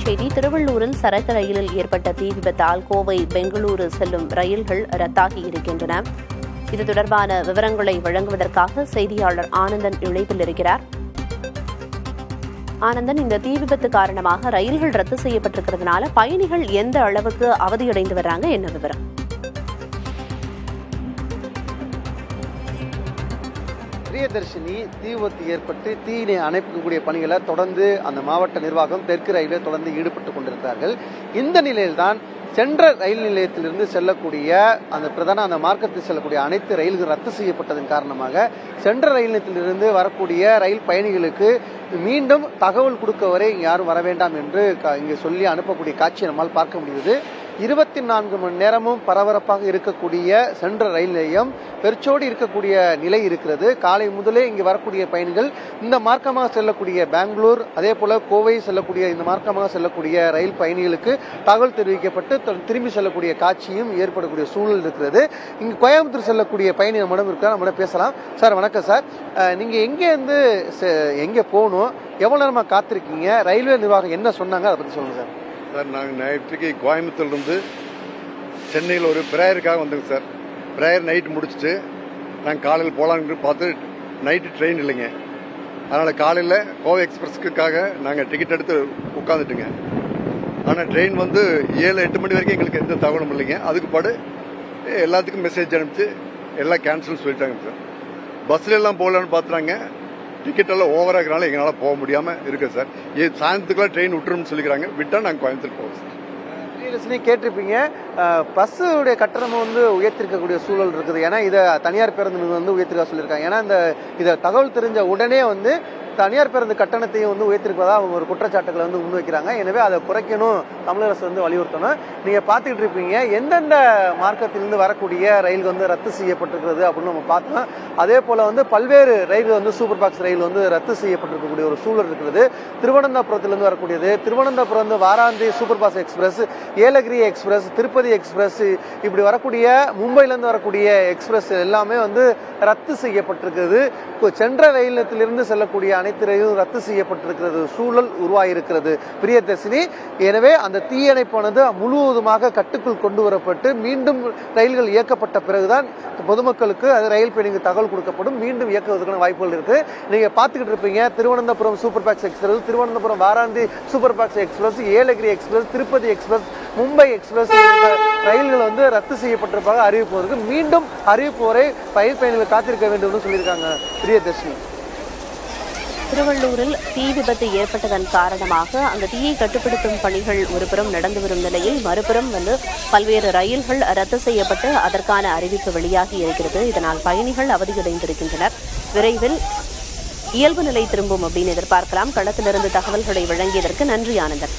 தலைப்புச் செய்தி. திருவள்ளூரில் சரக்கு ரயிலில் ஏற்பட்ட தீ விபத்தால் கோவை பெங்களூரு செல்லும் ரயில்கள் ரத்தாகி இருக்கின்றன. இது தொடர்பான விவரங்களை வழங்குவதற்காக செய்தியாளர் ஆனந்தன் இணைப்பில் இருக்கிறார். ஆனந்தன், இந்த தீ விபத்து காரணமாக ரயில்கள் ரத்து செய்யப்பட்டிருக்கிறதுனால பயணிகள் எந்த அளவுக்கு அவதியடைந்து வர்றாங்க, என்ன விவரம்? பிரியதர்ஷினி, தீ விபத்து ஏற்பட்டு தீயினை அணைக்கக்கூடிய பணிகளை தொடர்ந்து அந்த மாவட்ட நிர்வாகம் தெற்கு ரயிலில் தொடர்ந்து ஈடுபட்டுக் கொண்டிருக்கிறார்கள். இந்த நிலையில்தான் சென்ற ரயில் நிலையத்திலிருந்து செல்லக்கூடிய அந்த மார்க்கத்தில் செல்லக்கூடிய அனைத்து ரயில்கள் ரத்து செய்யப்பட்டதன் காரணமாக சென்ற ரயில் நிலையத்திலிருந்து வரக்கூடிய ரயில் பயணிகளுக்கு மீண்டும் தகவல் கொடுக்க வரை யாரும் வர வேண்டாம் என்று இங்கே சொல்லி அனுப்பக்கூடிய காட்சியை நம்மால் பார்க்க முடியுது. 24 மணி நேரமும் பரபரப்பாக இருக்கக்கூடிய சென்ற ரயில் நிலையம் பெருச்சோடி இருக்கக்கூடிய நிலை இருக்கிறது. காலை முதலே இங்கு வரக்கூடிய பயணிகள் இந்த மார்க்கமாக செல்லக்கூடிய பெங்களூர், அதே போல கோவை செல்லக்கூடிய இந்த மார்க்கமாக செல்லக்கூடிய ரயில் பயணிகளுக்கு தகவல் தெரிவிக்கப்பட்டு திரும்பி செல்லக்கூடிய காட்சியும் ஏற்படக்கூடிய சூழல் இருக்கிறது. இங்கு கோயம்புத்தூர் செல்லக்கூடிய பயணி நம்மிடம் இருக்கிறார், நம்மிடம் பேசலாம். சார் வணக்கம் சார், நீங்க எங்க போகணும், எவ்வளவு நேரமா காத்திருக்கீங்க, ரயில்வே நிர்வாகம் என்ன சொன்னாங்க, அதை பத்தி சொல்லுங்க சார். சார், நாங்கள் நைட்டுக்கு கோயம்புத்தூர்லேருந்து சென்னையில் ஒரு ப்ரேயருக்காக வந்தோங்க சார். ப்ரேயர் நைட்டு முடிச்சுட்டு நாங்கள் காலையில் போகலான்னு பார்த்து நைட்டு ட்ரெயின் இல்லைங்க. அதனால் காலையில் கோவை எக்ஸ்பிரஸ்க்காக நாங்கள் டிக்கெட் எடுத்து உட்காந்துட்டுங்க. ஆனால் ட்ரெயின் வந்து 7-8 மணி வரைக்கும் எங்களுக்கு எந்த தகவலும் இல்லைங்க. அதுக்கு பாடு எல்லாத்துக்கும் மெசேஜ் அனுப்பிச்சு எல்லாம் கேன்சல்னு சொல்லிட்டாங்க சார். பஸ்ல எல்லாம் போகலான்னு பார்த்துறாங்க, டிக்கெட் எல்லாம் ஓவராக இருக்கிறனால எங்களால் போக முடியாமல் இருக்கு சார். சாயந்தரத்துக்குலாம் ட்ரெயின் விட்டுருன்னு சொல்லிக்கிறாங்க, விட்டால் நாங்கள் கோயம்புத்தூர் போவோம் சார். கேட்டிருப்பீங்க, பஸ்ஸுடைய கட்டணம் வந்து உயர்த்திருக்கக்கூடிய சூழல் இருக்குது. ஏன்னா இதை தனியார் பேருந்து வந்து உயர்த்திருக்க சொல்லியிருக்காங்க. ஏன்னா இதை தகவல் தெரிஞ்ச உடனே வந்து தனியார் பேருந்து கட்டணத்தையும் வந்து உயர்த்திருப்பதா அவங்க ஒரு குற்றச்சாட்டுகளை வந்து முன்வைக்கிறாங்க. எனவே அதை குறைக்கணும், தமிழக அரசு வந்து வலியுறுத்தணும். நீங்க பாத்துக்கிட்டு இருப்பீங்க எந்தெந்த மார்க்கத்திலிருந்து வரக்கூடிய ரயில் வந்து ரத்து செய்யப்பட்டிருக்கிறது அப்படின்னு நம்ம பார்த்தோம். அதே போல வந்து பல்வேறு ரயில் வந்து சூப்பர் பாக்ஸ் ரயில் வந்து ரத்து செய்யப்பட்டிருக்கக்கூடிய ஒரு சூழல் இருக்கிறது. திருவனந்தபுரத்திலிருந்து வரக்கூடியது, திருவனந்தபுரம் வாராந்தி சூப்பர் பாக்ஸ் express, Yelagiri express, Tirupati express, இப்படி வரக்கூடிய மும்பையிலிருந்து வரக்கூடிய எக்ஸ்பிரஸ் எல்லாமே வந்து ரத்து செய்யப்பட்டிருக்கிறது. சென்ற ரயில் நிலையத்திலிருந்து செல்லக்கூடிய அனைத்து ரயிலும் ரத்து செய்யப்பட்டிருக்கிறது சூழல் உருவாயிருக்கிறது பிரியதர்ஷினி. எனவே அந்த தீயணைப்பானது முழுவதுமாக கட்டுக்குள் கொண்டு வரப்பட்டு மீண்டும் ரயில்கள் இயக்கப்பட்ட பிறகுதான் பொதுமக்களுக்கு அது ரயில் பயணிக்கு தகவல் கொடுக்கப்படும், மீண்டும் இயக்குவதற்கான வாய்ப்புகள் இருக்கு. நீங்க பாத்துக்கிட்டு இருப்பீங்க திருவனந்தபுரம் சூப்பர் பாக்ஸ் எக்ஸ்பிரஸ், திருவனந்தபுரம் வாராந்தி சூப்பர் பாக்ஸ் express, Yelagiri express, Tirupati express, Mumbai express ரயில்கள் வந்து ரத்து செய்யப்பட்டிருப்பாங்க. அறிவிப்பு இருக்கு. மீண்டும் அறிவிப்பு வரை ரயில் பயணிகள் காத்திருக்க வேண்டும் என்று சொல்லியிருக்காங்க பிரியதர்ஷினி. திருவள்ளூரில் தீ விபத்து ஏற்பட்டதன் காரணமாக அந்த தீயை கட்டுப்படுத்தும் பணிகள் ஒருபுறம் நடந்து வரும் நிலையில் மறுபுறம் வந்து பல்வேறு ரயில்கள் ரத்து செய்யப்பட்டு அதற்கான அறிவிப்பு வெளியாகி இருக்கிறது. இதனால் பயணிகள் அவதியடைந்திருக்கின்றனர். விரைவில் இயல்பு நிலை திரும்பும் அப்படின்னு எதிர்பார்க்கலாம். களத்திலிருந்து தகவல்களை வழங்கியதற்கு நன்றி ஆனந்தன்.